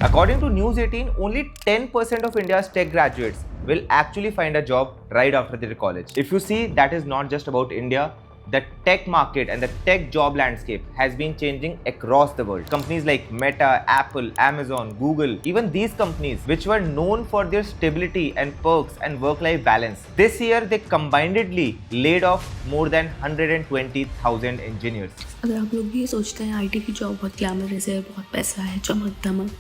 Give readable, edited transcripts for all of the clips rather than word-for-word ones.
According to News 18, only 10% of India's tech graduates will actually find a job right after their college. If you see, that is not just about India. The tech market and the tech job landscape has been changing across the world. Companies like Meta, Apple, Amazon, Google, even these companies which were known for their stability and perks and work-life balance, this year they combinedly laid off more than 120,000 engineers. अगर आप लोग भी ये सोचते हैं IT की job बहुत glamorous है, बहुत पैसा है, चमक धमक,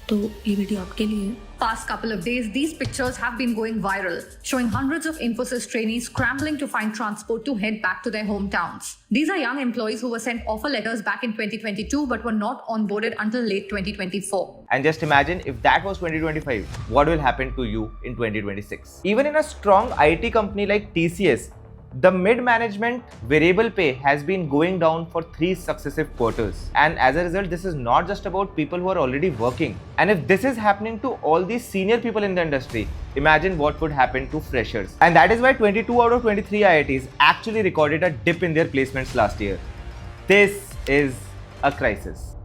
तो ये वीडियो आपके लिए है। Past couple of days, these pictures have been going viral, showing hundreds of Infosys trainees scrambling to find transport to head back to their hometowns. These are young employees who were sent offer letters back in 2022 but were not onboarded until late 2024. And just imagine if that was 2025, what will happen to you in 2026? Even in a strong IT company like TCS, the mid-management variable pay has been going down for 3 successive quarters. And as a result, this is not just about people who are already working. And if this is happening to all these senior people in the industry, imagine what would happen to freshers. And that is why 22 out of 23 IITs actually recorded a dip in their placements last year. This is a crisis.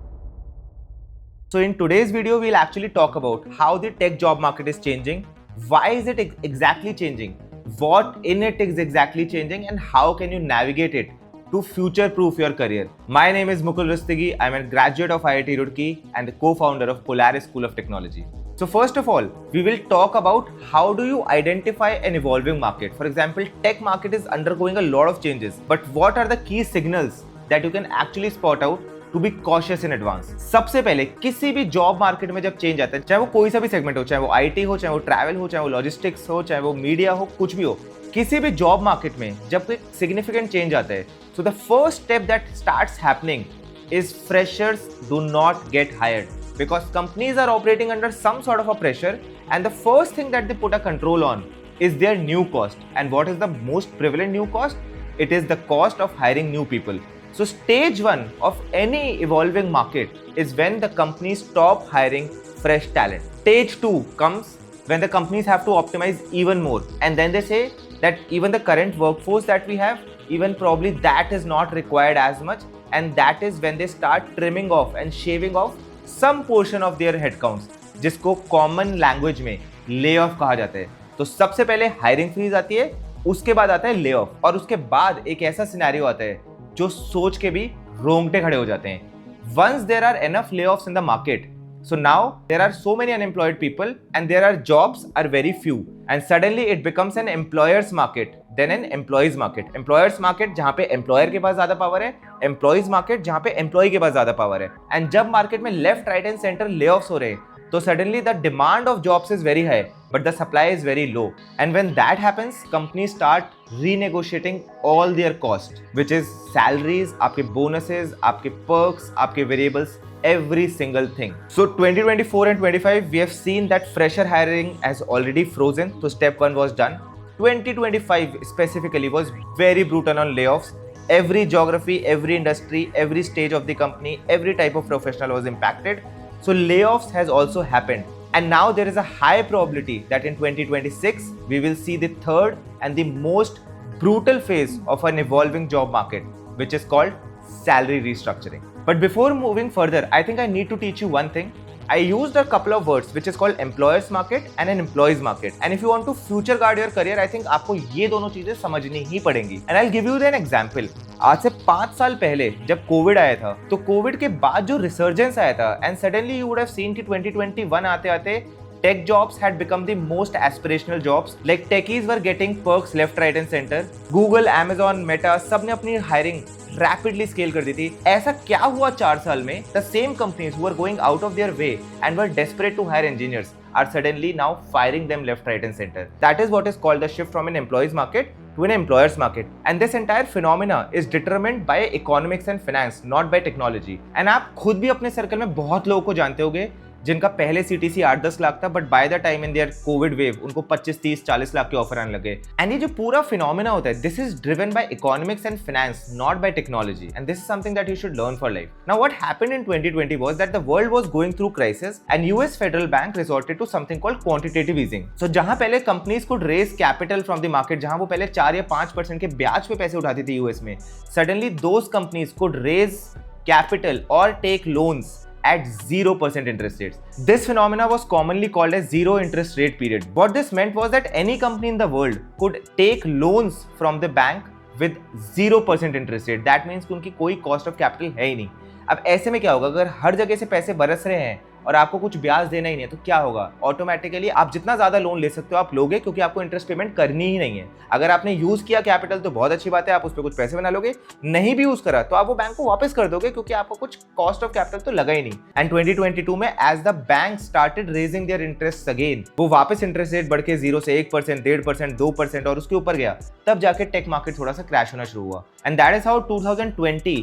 So in today's video, we'll actually talk about how the tech job market is changing, why is it exactly changing, what in it is exactly changing, and how can you navigate it to future-proof your career. My name is Mukul Rustagi. I'm a graduate of IIT Roorkee and the co-founder of Polaris School of Technology. So first of all, we will talk about how do you identify an evolving market. For example, tech market is undergoing a lot of changes, but what are the key signals that you can actually spot out to be cautious in advance? सबसे पहले किसी भी job market में जब change आता है, चाहे वो कोई सा भी सेगमेंट हो, चाहे वो आईटी हो, चाहे वो ट्रैवल हो, चाहे वो लॉजिस्टिक्स हो, चाहे वो मीडिया हो, कुछ भी हो, किसी भी जॉब मार्केट में जब कोई सिग्निफिकेंट चेंज आता है, so the first step that starts happening is freshers do not get hired because companies are operating under some sort of a pressure, and the first thing that they put a control on is their new cost. And what is the most prevalent new cost? It is the cost of hiring new people. So stage 1 of any evolving market is when the companies stop hiring fresh talent. Stage 2 comes when the companies have to optimize even more, and then they say that even the current workforce that we have, even probably that is not required as much, and that is when they start trimming off and shaving off some portion of their headcounts, जिसको common language में layoff कहा जाता है. तो सबसे पहले hiring freeze आती है, उसके बाद आता है layoff, और उसके बाद एक ऐसा सिनेरियो आता है जो सोच के भी रोंगटे खड़े हो जाते हैं. Once there are enough layoffs in the market, so now there are so many unemployed people and there are jobs are very few, and suddenly it becomes an employer's market then an employees market. Employers market जहाँ पे employer के पास ज़्यादा power है, employees market जहाँ पे employee के पास ज़्यादा power है. And जब market में left, right and center layoffs हो रहे हैं, तो suddenly the demand of jobs is very high but the supply is very low. And when that happens, companies start renegotiating all their cost, which is salaries, आपके bonuses, आपके perks, आपके variables, every single thing. So 2024 and 25, we have seen that fresher hiring has already frozen. So step 1 was done. 2025 specifically was very brutal on layoffs. Every geography, every industry, every stage of the company, every type of professional was impacted. So layoffs has also happened. And now there is a high probability that in 2026, we will see the third and the most brutal phase of an evolving job market, which is called salary restructuring. But before moving further, I think I need to teach you one thing. I used a couple of words which is called employers market and an employees market. And if you want to future guard your career, I think आपको ये दोनों चीजें समझनी ही पड़ेंगी. And I'll give you an example. आज से 5 साल पहले जब कोविड आया था, तो कोविड के बाद जो रिसर्जेंस आया था, and suddenly you would have seen कि 2021 आते आते tech jobs had become the most aspirational jobs. Like techies were getting perks left, right and center. Google, Amazon, Meta सबने अपनी hiring rapidly scale कर दी थी. ऐसा क्या हुआ 4 साल में? The same companies who were going out of their way and were desperate to hire engineers are suddenly now firing them left, right and center. That is what is called the shift from an employees market to an employers market. And this entire phenomena is determined by economics and finance, not by technology. And आप खुद भी अपने circle में बहुत लोगों को जानते होंगे जिनका पहले सीटीसी 8-10 लाख था, but by the time in their Covid wave उनको 25-30-40 लाख के ऑफर आने लगे. एंड ये जो पूरा फिनोमेना होता है, this is driven by economics and finance, not by technology. And this is something that you should learn for life. Now what happened in 2020 was that the world was going through crisis and US federal bank resorted to something called quantitative easing. So जहां पहले companies could raise capital from the market, जहां वो पहले 4 या 5% के ब्याज पे पैसे उठाती थी यूएस में, suddenly those companies could raise capital और take loans at 0% interest rates. This phenomena was commonly called as zero interest rate period. What this meant was that any company in the world could take loans from the bank with 0% interest rate. That means कि उनकी कोई cost of capital है ही नहीं. अब ऐसे में क्या होगा, अगर हर जगह से पैसे बरस रहे हैं और आपको कुछ ब्याज देना ही नहीं है तो क्या होगा, ऑटोमेटिकली आप जितना ज्यादा लोन ले सकते हो आप लोगे, क्योंकि आपको इंटरेस्ट पेमेंट करनी ही नहीं है. अगर आपने यूज किया कैपिटल तो बहुत अच्छी बात है, आप उस पर कुछ पैसे बना लोगे. नहीं भी यूज करा तो आप वो बैंक को वापस कर दोगे, क्योंकि आपको कुछ कॉस्ट ऑफ कैपिटल तो लगा ही नहीं. एंड 2022 में as the bank started raising their interest again, वो वापस इंटरेस्ट रेट बढ़ के 0 से 1%, 1.5%, 2% और उसके ऊपर गया, तब जाके टेक मार्केट थोड़ा सा क्रैश होना शुरू हुआ. And that is how 2020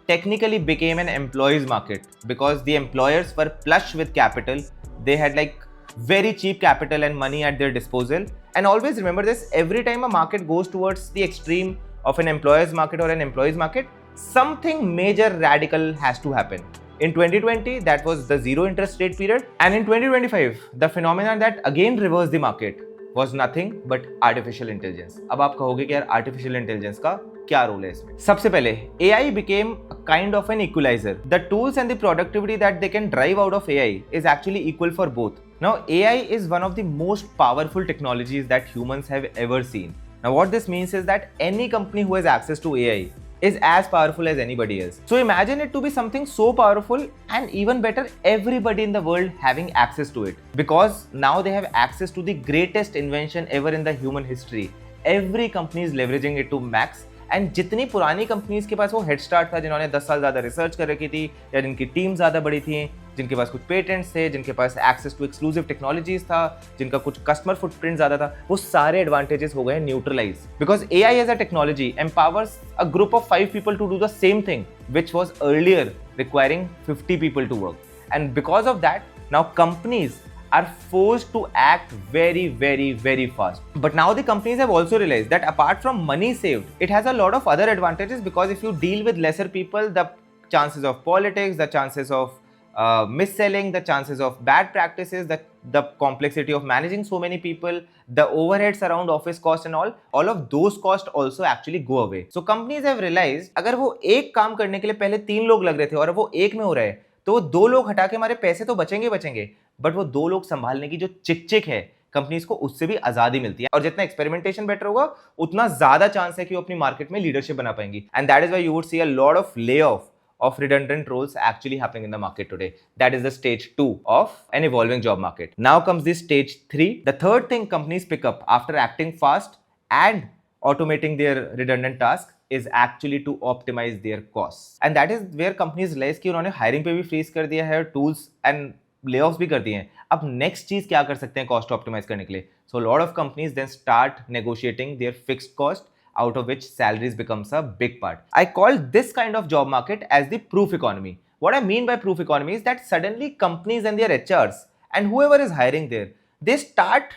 technically became an employees market, because the employers were flush with capital. They had like very cheap capital and money at their disposal. And always remember this, every time a market goes towards the extreme of an employers market or an employees market, something major radical has to happen. In 2020 that was the zero interest rate period, and in 2025 the phenomenon that again reversed the market was nothing but artificial intelligence. अब आप कहोगे कि यार artificial intelligence का क्या role है इसमें? सबसे पहले AI became a kind of an equalizer. The tools and the productivity that they can drive out of AI is actually equal for both. Now AI is one of the most powerful technologies that humans have ever seen. Now what this means is that any company who has access to AI is as powerful as anybody else. So imagine it to be something so powerful, and even better, everybody in the world having access to it, because now they have access to the greatest invention ever in the human history. Every company is leveraging it to max. And जितनी पुरानी companies के पास वो head start था, जिन्होंने 10 साल ज़्यादा research कर रखी थी, या जिनकी टीम ज़्यादा बड़ी थी, जिनके पास कुछ पेटेंट्स थे, जिनके पास एक्सेस टू एक्सक्लूसिव टेक्नोलॉजीज था, जिनका कुछ कस्टमर फुटप्रिंट ज़्यादा था, वो सारे एडवांटेजेस हो गए neutralise. Because AI as a technology empowers a group of 5 people to do the same thing which was earlier requiring 50 people to work. And because of that now companies are forced to act very, very, very fast. But now the companies have also realized that apart from money saved, it has a lot of other advantages, because if you deal with lesser people, the chances of politics, the chances of mis-selling, the chances of bad practices, the complexity of managing so many people, the overheads around office cost and all of those costs also actually go away. So companies have realized अगर वो एक काम करने के लिए पहले 3 लोग लग रहे थे और वो एक में हो रहा है, तो वो 2 लोग हटा के हमारे पैसे तो बचेंगे, बट वो 2 लोग संभालने की जो चिक है कंपनीज को, उससे भी आजादी मिलती है. और जितना एक्सपेरिमेंटेशन बेटर होगा उतना ज्यादा चांस है कि वो अपनी मार्केट में लीडरशिप बना पाएंगी. And that is why you would see a lot of lay off of redundant roles actually happening in the market today. That is the stage 2 of an evolving job market. Now comes the stage 3. The third thing companies pick up after acting fast and automating their redundant tasks is actually to optimize their costs. And that is where companies realize कि उन्होंने hiring पे भी freeze कर दिया है, tools and layoffs भी कर दिए हैं. अब next चीज क्या कर सकते हैं cost optimize करने के लिए? So a lot of companies then start negotiating their fixed cost, out of which salaries becomes a big part. I call this kind of job market as the proof economy. What I mean by proof economy is that suddenly companies and their HRs and whoever is hiring there, they start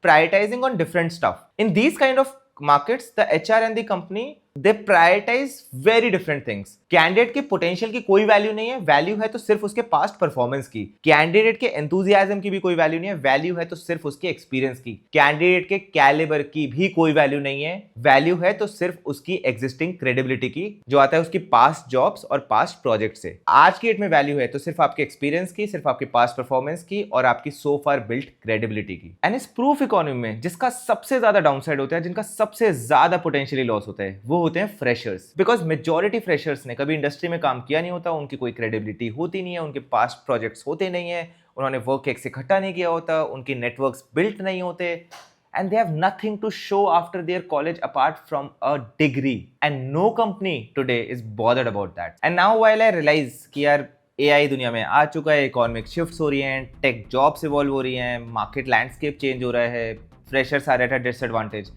prioritizing on different stuff. In these kind of markets, the HR and the company, they prioritize very different things. Candidate के potential की कोई value नहीं है, value है तो सिर्फ उसके past performance की. कैंडिडेट के एंथुजियाज्म की भी कोई वैल्यू नहीं है, वैल्यू है तो सिर्फ उसके एक्सपीरियंस की. कैंडिडेट के कैलिबर की भी कोई वैल्यू नहीं है, वैल्यू है तो सिर्फ उसकी एग्जिस्टिंग क्रेडिबिलिटी की, जो आता है उसकी पास्ट जॉब्स और पास्ट प्रोजेक्ट से. आज की डेट में वैल्यू है तो सिर्फ आपके एक्सपीरियंस की, सिर्फ आपकी पास्ट परफॉर्मेंस की और आपकी सो फार बिल्ट क्रेडिबिलिटी की. एंड इस प्रूफ इकोनॉमी में जिसका सबसे ज्यादा डाउनसाइड होता है, जिनका सबसे ज्यादा पोटेंशियली लॉस होता है, वो होते हैं फ्रेशर्स. बिकॉज मेजॉरिटी फ्रेशर्स ने कभी इंडस्ट्री में काम किया नहीं होता, उनकी कोई क्रेडिबिलिटी होती नहीं है, उनके पास्ट प्रोजेक्ट्स होते नहीं है, उन्होंने वर्क एक्स इकट्ठा नहीं किया होता, उनकी नेटवर्क्स बिल्ट नहीं होते, and they have nothing to show after their college apart from a degree, and no company today is bothered about that. And now while I realize कि यार AI दुनिया में आ चुका है, इकोनॉमिक शिफ्ट्स हो रही हैं, टेक जॉब्स इवॉल्व हो रही हैं, मार्केट लैंडस्केप चेंज हो रहा है, फ्रेशर्स आ रहे थे डिसएडवांटेज,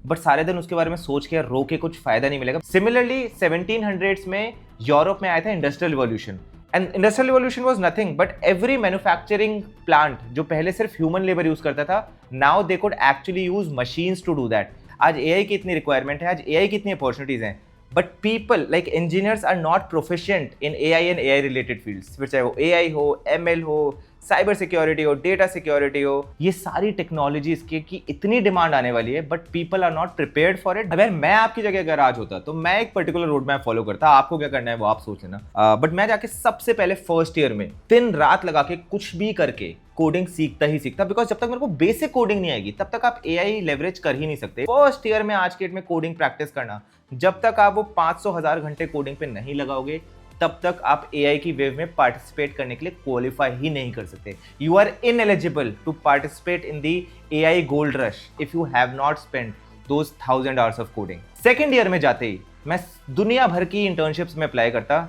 बट सारे दिन उसके बारे में सोच के रो के कुछ फायदा नहीं मिलेगा. सिमिलरली 1700s में यूरोप में आया था industrial revolution, and industrial revolution was nothing but every manufacturing plant जो पहले सिर्फ ह्यूमन लेबर यूज करता था, now they could actually use machines to do that. आज AI की इतनी रिक्वायरमेंट है, आज AI की इतनी अपॉर्चुनिटीज हैं, but people like engineers are not proficient in AI and AI related fields. फिर चाहे वो AI हो, ML हो, साइबर सिक्योरिटी हो, डेटा सिक्योरिटी हो, ये सारी टेक्नोलॉजीज की इतनी डिमांड आने वाली है, but people are not prepared for it. अगर मैं आपकी जगह अगर आज होता तो मैं एक पर्टिकुलर रोड मैप फॉलो करता। आपको क्या करना है वो आप सोच लेना। बट मैं जाके सबसे पहले फर्स्ट ईयर में दिन रात लगा के कुछ भी करके कोडिंग सीखता ही सीखता, बिकॉज जब तक मेरे को बेसिक कोडिंग नहीं आएगी तब तक आप एआई लेवरेज कर ही नहीं सकते। फर्स्ट ईयर में आज के डेट में कोडिंग प्रैक्टिस करना, जब तक आप वो 500,000 घंटे कोडिंग पे नहीं लगाओगे तब तक आप एआई की वेव में पार्टिसिपेट करने के लिए क्वालिफाई ही नहीं कर सकते। You are ineligible to participate in the AI gold rush if you have not spent those 1000 hours of coding. Second year में जाते ही मैं दुनिया भर की इंटर्नशिप्स में अप्लाई करता,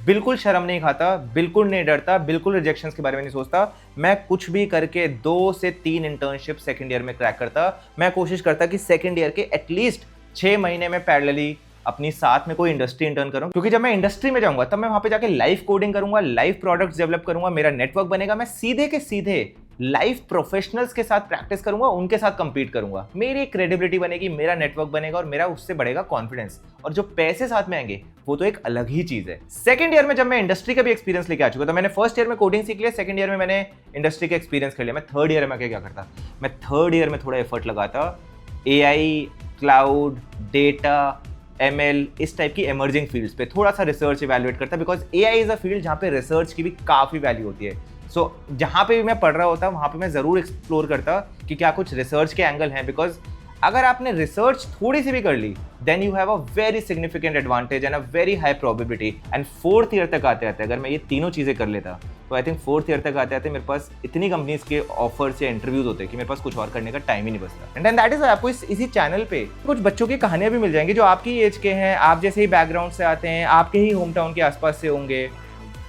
बिल्कुल शर्म नहीं खाता, बिल्कुल नहीं डरता, बिल्कुल रिजेक्शंस के बारे में नहीं सोचता। मैं कुछ भी करके 2 से 3 इंटर्नशिप सेकेंड ईयर में क्रैक करता। मैं कोशिश करता कि सेकेंड ईयर के एटलीस्ट 6 महीने में पैरेलली अपनी साथ में कोई इंडस्ट्री इंटर्न करूं, क्योंकि जब मैं इंडस्ट्री में जाऊंगा तब मैं वहां पे जाके लाइव कोडिंग करूंगा, लाइव प्रोडक्ट्स डेवलप करूंगा, मेरा नेटवर्क बनेगा, मैं सीधे के सीधे लाइव प्रोफेशनल्स के साथ प्रैक्टिस करूंगा, उनके साथ कंपीट करूंगा, मेरी क्रेडिबिलिटी बनेगी, मेरा नेटवर्क बनेगा और मेरा उससे बढ़ेगा कॉन्फिडेंस। और जो पैसे साथ में आएंगे वो तो एक अलग ही चीज है। सेकंड ईयर में जब मैं इंडस्ट्री का भी एक्सपीरियंस लेके आ चुका था, मैंने फर्स्ट ईयर में कोडिंग सीख लिया, सेकंड ईयर में मैंने इंडस्ट्री का एक्सपीरियंस कर लिया। मैं थर्ड ईयर में क्या करता, मैं थर्ड ईयर में थोड़ा एफर्ट लगाता एआई, क्लाउड, डेटा, एमएल, इस टाइप की एमर्जिंग फील्ड्स पे थोड़ा सा रिसर्च इवैल्यूएट करता, because AI is a field जहाँ पे रिसर्च की भी काफ़ी वैल्यू होती है। सो जहाँ पे भी मैं पढ़ रहा होता वहाँ पे मैं ज़रूर एक्सप्लोर करता कि क्या कुछ रिसर्च के एंगल हैं, बिकॉज अगर आपने रिसर्च थोड़ी सी भी कर ली then you have a very significant advantage and a very high probability. And fourth year तक आते आते अगर मैं ये तीनों चीज़ें कर लेता तो आई थिंक फोर्थ ईयर तक आते आते मेरे पास इतनी कंपनीज के ऑफर्स या इंटरव्यूज होते कि मेरे पास कुछ और करने का टाइम ही नहीं बचता। एंड दैट इज आपको इसी चैनल पे कुछ बच्चों की कहानियां भी मिल जाएंगी जो आपकी एज के हैं, आप जैसे ही बैकग्राउंड से आते हैं, आपके ही होम टाउन के आसपास से होंगे,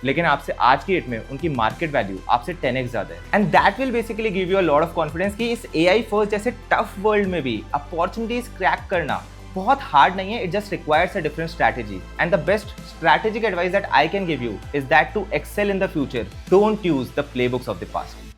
लेकिन आपसे आज की डेट में उनकी मार्केट वैल्यू आपसे 10x ज़्यादा है। And that will basically give you a lot of confidence कि इस एआई फर्स्ट जैसे टफ वर्ल्ड में भी अपॉर्चुनिटीज क्रैक करना बहुत हार्ड नहीं है, it just requires a different strategy. And the best strategic advice that I can give you is that to excel in the future, don't use the playbooks of the past.